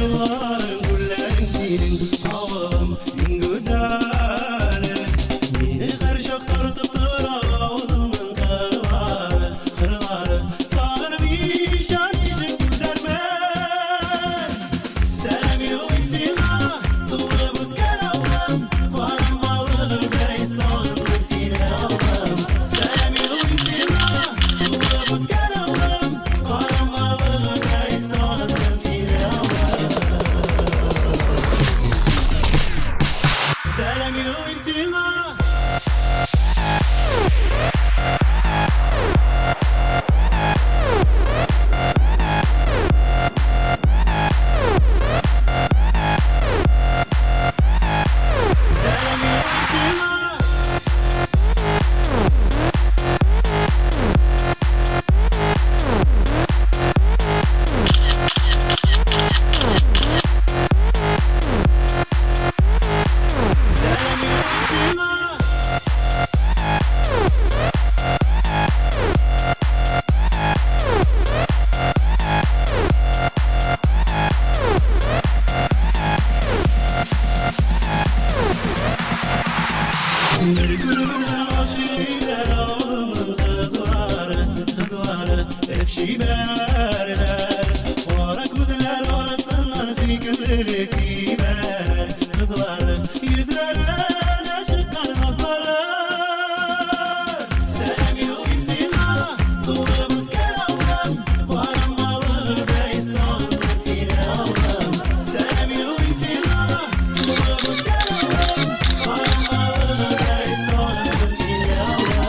Yılların güllerin senin ağım en güzeli. Beni her şak tartıp dur ağzının kırları, kırları. Sağır bir şarkıcı güzelmen. Selam yollayım sana, doğru buzken aldım. Varım balığı bey sağırdım seni aldım. Selam yollayım sana, doğru buzken aldım. Varım balığı bey sağırdım seni aldım. Selam yollayım sana. Bir gülümden aşiler ağlının kızları, kızları hep şiberler. Orak güzeller arasından zikirlilik siber. Kızları yüzlerine şıkkar nazları. Selam yollayım sana, doğru buzken aldım. Varım balığı bey sağırdım seni aldım. Selam yollayım sana, doğru buzken aldım. Varım balığı bey sağırdım seni aldım.